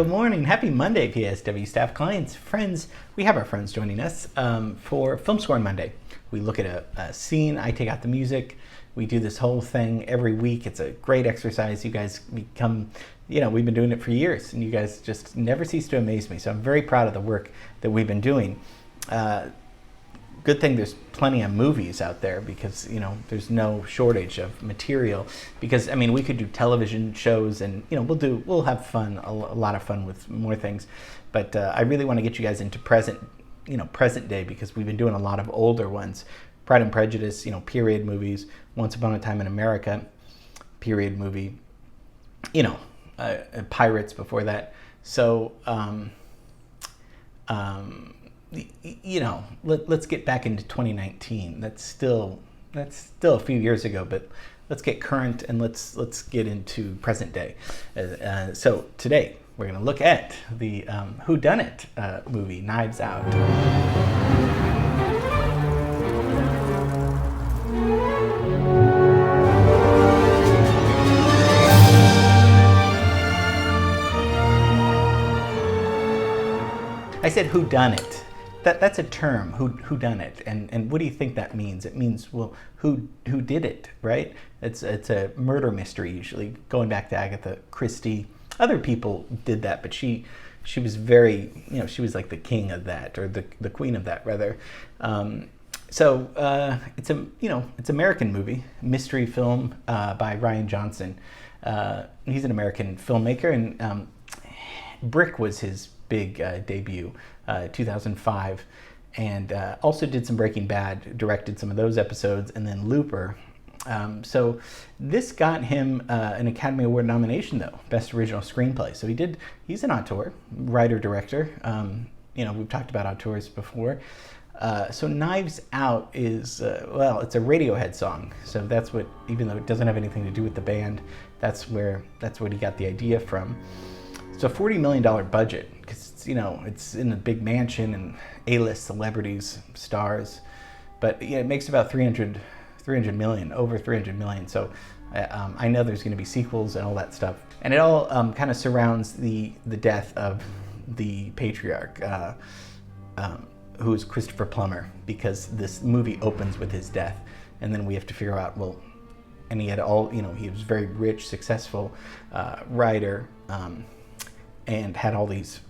good morning. Happy Monday, PSW staff, clients, friends. We have our friends joining us for Film Scoring Monday. We look at a scene, I take out the music. We do this whole thing every week. It's a great exercise. You guys become, we've been doing it for years, and you guys just never cease to amaze me. So I'm very proud of the work that we've been doing. Good thing there's plenty of movies out there because there's no shortage of material. Because we could do television shows and we'll have fun, a lot of fun with more things. But I really want to get you guys into present day, because we've been doing a lot of older ones. Pride and Prejudice, period movies. Once Upon a Time in America, period movie. Pirates before that. So let's get back into 2019. That's still a few years ago, but let's get current and let's get into present day. So today we're going to look at the Whodunit movie, Knives Out. I said whodunit. That's a term, who done it, and what do you think that means? It means, well, who did it, right? It's a murder mystery usually, going back to Agatha Christie. Other people did that, but she was very, she was like the king of that, or the queen of that rather. So it's it's an American movie, mystery film by Rian Johnson. He's an American filmmaker, and Brick was his big debut, 2005, and also did some Breaking Bad, directed some of those episodes, and then Looper. So this got him an Academy Award nomination, though, Best Original Screenplay. So he's an auteur, writer-director. We've talked about auteurs before. So Knives Out is, it's a Radiohead song. So that's what, even though it doesn't have anything to do with the band, that's what he got the idea from. It's a $40 million budget, because it's in a big mansion and A-list celebrities, stars, but it makes about 300 million, over 300 million. So I know there's going to be sequels and all that stuff, and it all kind of surrounds the death of the patriarch, who is Christopher Plummer, because this movie opens with his death, and then we have to figure out, and he had he was a very rich, successful writer. And had all these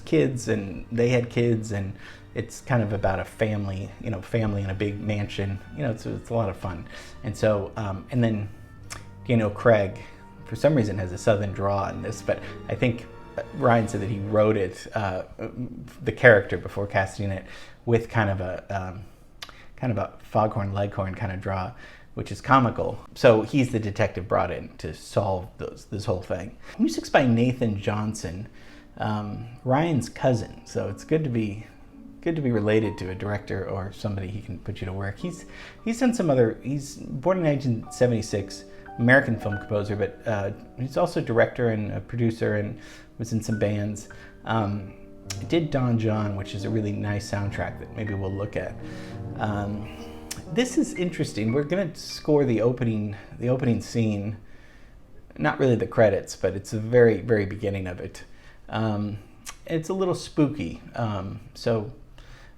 kids, and they had kids, and it's kind of about a family, family in a big mansion. It's a lot of fun. And so, and then Daniel Craig, for some reason, has a southern draw in this, but I think Ryan said that he wrote it, the character, before casting it, with kind of a foghorn leghorn kind of draw, which is comical. So he's the detective brought in to solve this whole thing. Music's by Nathan Johnson, Ryan's cousin. So it's good to be related to a director or somebody he can put you to work. He's done some other. He's born in 1976, American film composer, but he's also a director and a producer, and was in some bands. Did Don John, which is a really nice soundtrack that maybe we'll look at. This is interesting. We're going to score the opening scene, not really the credits, but it's the very, very beginning of it. It's a little spooky,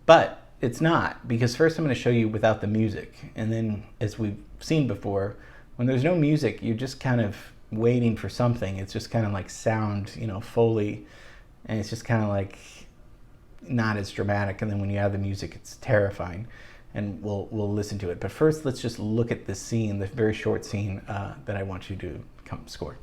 but it's not, because first I'm going to show you without the music, and then, as we've seen before, when there's no music, you're just kind of waiting for something. It's just kind of like sound, Foley, and it's just kind of like not as dramatic, and then when you add the music, it's terrifying. And we'll listen to it. But first, let's just look at the scene, the very short scene that I want you to come score.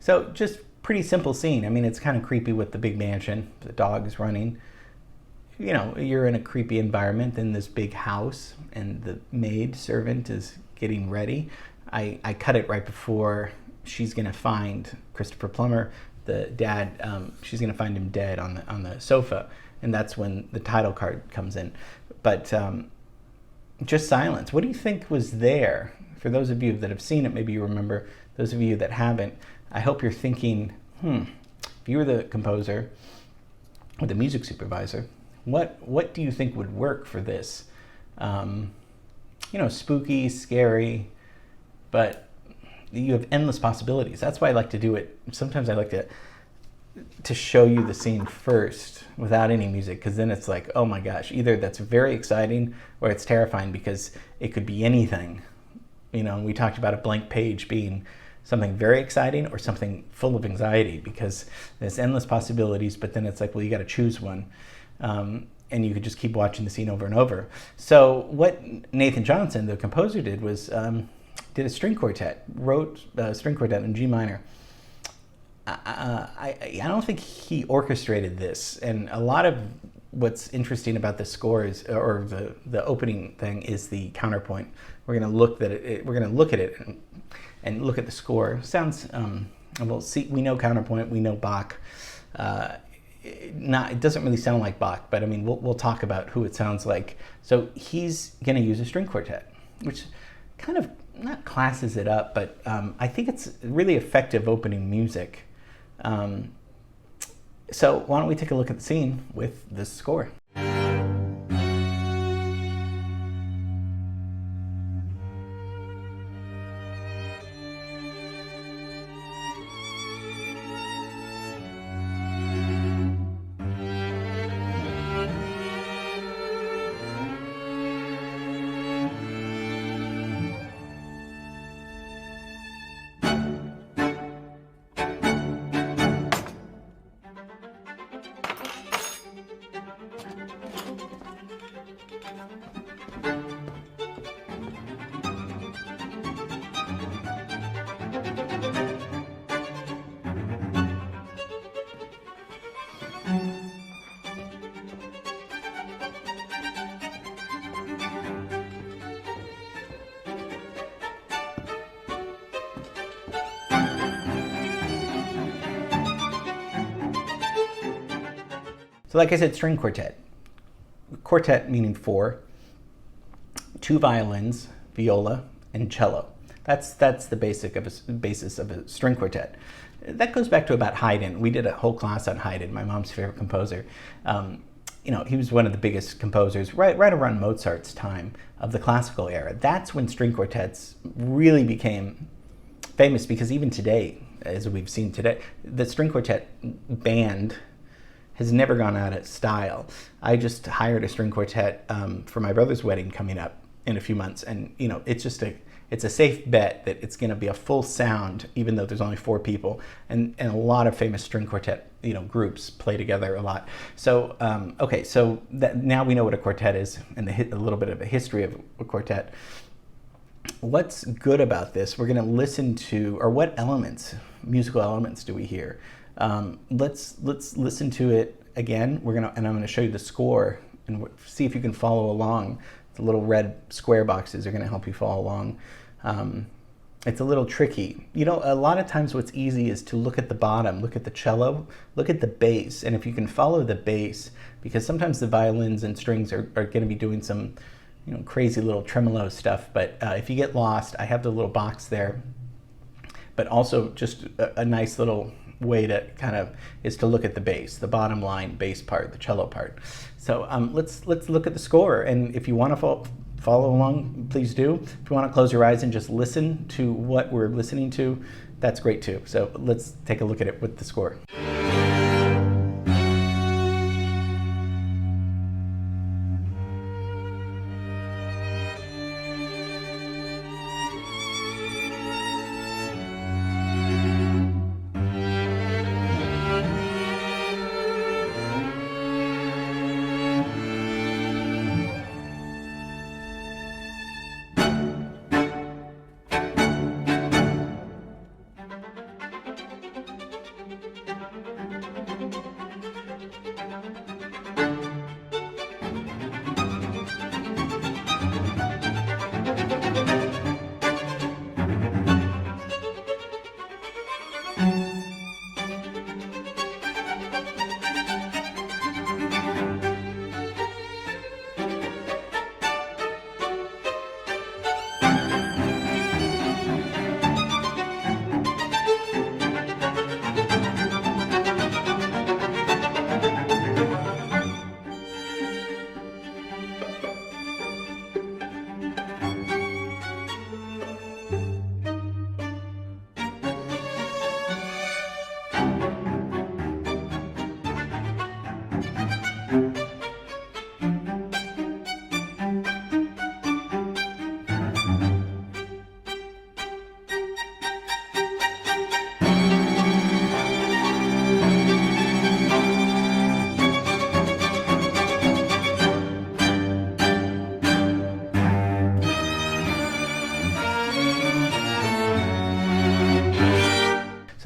So just pretty simple scene. I mean, it's kind of creepy with the big mansion. The dog is running. You know, you're in a creepy environment in this big house, and the maid servant is getting ready. I cut it right before she's gonna find Christopher Plummer, the dad. She's gonna find him dead on the sofa, and that's when the title card comes in. But just silence. What do you think was there? For those of you that have seen it, maybe you remember. Those of you that haven't, I hope you're thinking, if you were the composer or the music supervisor, what do you think would work for this? You know, spooky, scary, but you have endless possibilities. That's why I like to do it. Sometimes I like to show you the scene first without any music, because then it's like, oh my gosh, either that's very exciting or it's terrifying, because it could be anything. You know, we talked about a blank page being something very exciting or something full of anxiety, because there's endless possibilities, but then it's like, well, you got to choose one. And you could just keep watching the scene over and over. So what Nathan Johnson, the composer, did was did a string quartet, wrote a string quartet in G minor. I don't think he orchestrated this, and a lot of what's interesting about the score is, or the opening thing, is the counterpoint. We're going to look at it and look at the score. Sounds well. See, we know counterpoint, we know Bach. It doesn't really sound like Bach, but I mean, we'll talk about who it sounds like. So he's going to use a string quartet, which kind of not classes it up, but I think it's really effective opening music. So why don't we take a look at the scene with this score? So like I said, string quartet. Quartet meaning four, two violins, viola, and cello. That's the basis of a string quartet. That goes back to about Haydn. We did a whole class on Haydn, my mom's favorite composer. You know, he was one of the biggest composers right around Mozart's time of the classical era. That's when string quartets really became famous, because even today, as we've seen today, the string quartet band has never gone out of style. I just hired a string quartet for my brother's wedding coming up in a few months, and you know, it's a safe bet that it's going to be a full sound, even though there's only four people, and a lot of famous string quartet, you know, groups play together a lot. So okay, so that now we know what a quartet is and a little bit of a history of a quartet. What's good about this? We're going to listen to, or what musical elements do we hear? Let's listen to it again. And I'm going to show you the score and see if you can follow along. The little red square boxes are going to help you follow along. It's a little tricky. You know, a lot of times what's easy is to look at the bottom, look at the cello, look at the bass, and if you can follow the bass, because sometimes the violins and strings are going to be doing some, you know, crazy little tremolo stuff. But if you get lost, I have the little box there. But also just a nice little way to is to look at the bass, the bottom line bass part, the cello part. So let's look at the score, and if you want to follow along, please do. If you want to close your eyes and just listen to what we're listening to, that's great too. So let's take a look at it with the score.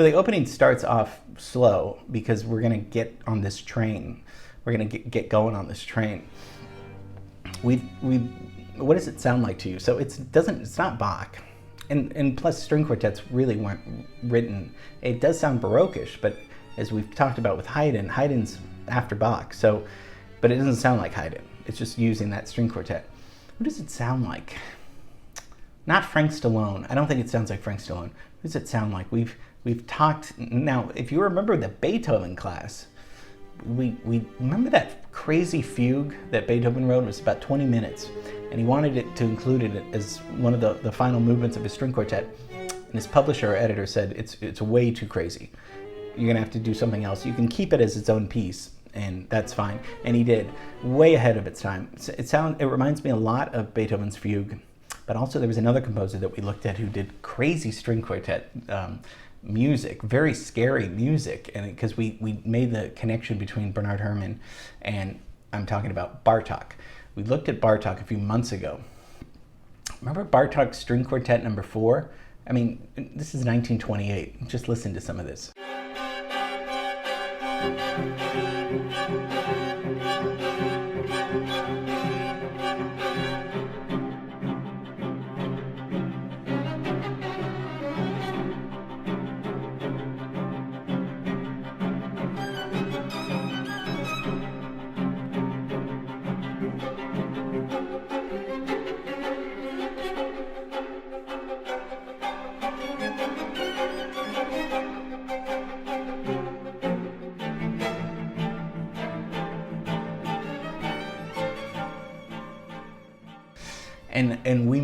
So the opening starts off slow because we're going to get on this train. We're going to get going on this train. What does it sound like to you? So it's not Bach. And plus string quartets really weren't written. It does sound Baroque-ish, but as we've talked about with Haydn's after Bach. So, but it doesn't sound like Haydn. It's just using that string quartet. What does it sound like? Not Frank Stallone. I don't think it sounds like Frank Stallone. What does it sound like? We've talked now. If you remember the Beethoven class, we remember that crazy fugue that Beethoven wrote. It was about 20 minutes, and he wanted it to include it as one of the final movements of his string quartet. And his publisher or editor said it's way too crazy. You're gonna have to do something else. You can keep it as its own piece, and that's fine. And he did, way ahead of its time. It reminds me a lot of Beethoven's fugue, but also there was another composer that we looked at who did crazy string quartet music, very scary music, and because we made the connection between Bernard Herrmann and I'm talking about Bartók. We looked at Bartók a few months ago. Remember Bartók's String Quartet number 4? I mean, this is 1928. Just listen to some of this. And we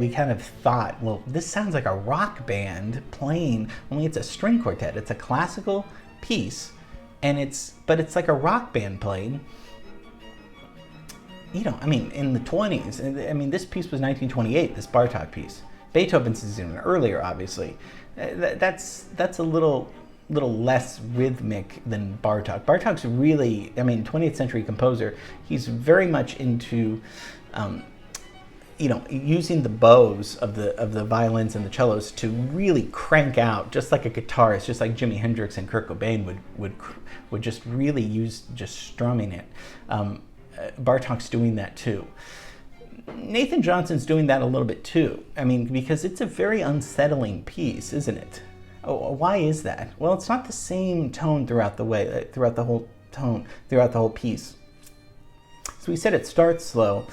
kind of thought, well, this sounds like a rock band playing, only it's a string quartet. It's a classical piece, but it's like a rock band playing. You know, I mean, in the 20s. I mean, this piece was 1928. This Bartók piece. Beethoven's is even earlier, obviously. That's a little less rhythmic than Bartók. Bartók's really, I mean, 20th century composer. He's very much into, using the bows of the violins and the cellos to really crank out, just like a guitarist, just like Jimi Hendrix and Kurt Cobain would just really use just strumming it. Bartók's doing that too. Nathan Johnson's doing that a little bit too. I mean, because it's a very unsettling piece, isn't it? Oh, why is that? Well, it's not the same tone throughout the whole piece. So we said it starts slow.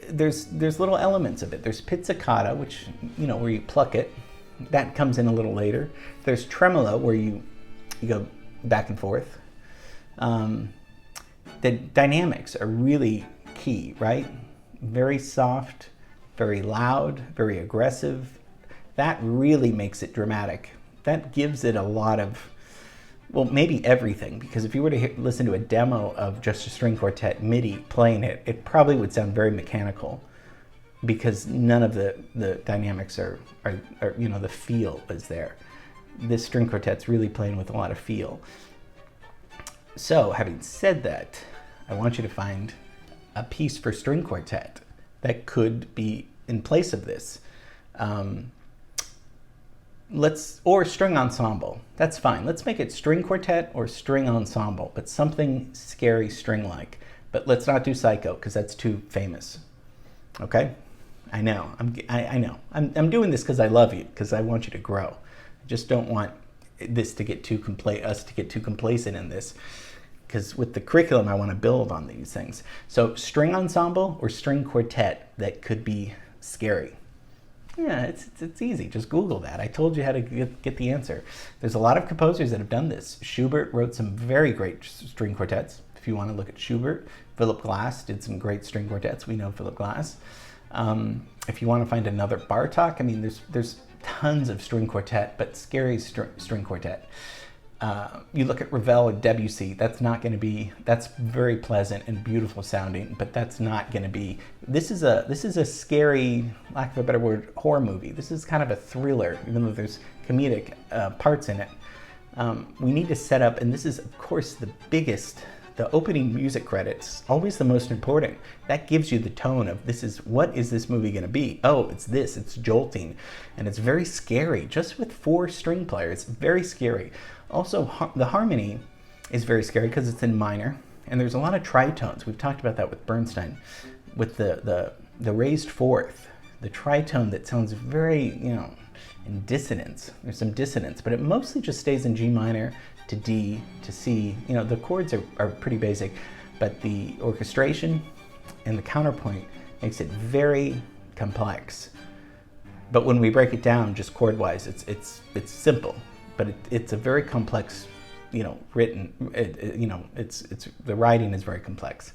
There's little elements of it. There's pizzicato, which, where you pluck it. That comes in a little later. There's tremolo, where you go back and forth. The dynamics are really key, right? Very soft, very loud, very aggressive. That really makes it dramatic. That gives it a lot of, well, maybe everything, because if you were to listen to a demo of just a string quartet MIDI playing it, it probably would sound very mechanical, because none of the dynamics are the feel is there. This string quartet's really playing with a lot of feel. So, having said that, I want you to find a piece for string quartet that could be in place of this. Or string ensemble. That's fine. Let's make it string quartet or string ensemble, but something scary string-like. But let's not do Psycho, because that's too famous. Okay? I know. I know. I'm doing this because I love you, because I want you to grow. I just don't want us to get too complacent in this, because with the curriculum, I want to build on these things. So string ensemble or string quartet that could be scary. Yeah, it's easy. Just Google that. I told you how to get the answer. There's a lot of composers that have done this. Schubert wrote some very great string quartets. If you want to look at Schubert, Philip Glass did some great string quartets. We know Philip Glass. If you want to find another Bartók, I mean, there's tons of string quartet, but scary string quartet. You look at Ravel and Debussy, that's very pleasant and beautiful sounding, but that's not going to be, this is a scary, lack of a better word, horror movie. This is kind of a thriller, even though there's comedic parts in it. We need to set up, and this is of course the the opening music credits, always the most important. That gives you the tone of what is this movie going to be? Oh, it's jolting, and it's very scary. Just with 4 string players, very scary. Also, the harmony is very scary because it's in minor, and there's a lot of tritones. We've talked about that with Bernstein, with the raised fourth, the tritone that sounds very, in dissonance. There's some dissonance, but it mostly just stays in G minor to D to C. The chords are pretty basic, but the orchestration and the counterpoint makes it very complex. But when we break it down just chord-wise, it's simple, but it's a very complex, written. The writing is very complex.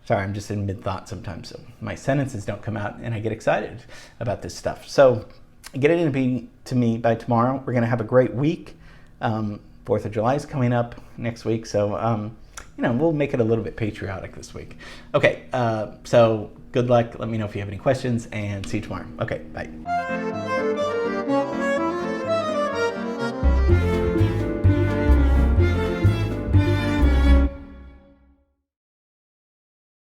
Sorry, I'm just in mid-thought sometimes, so my sentences don't come out, and I get excited about this stuff. So get it to me by tomorrow. We're going to have a great week. 4th of July is coming up next week, so we'll make it a little bit patriotic this week. Okay, so good luck. Let me know if you have any questions, and see you tomorrow. Okay, bye.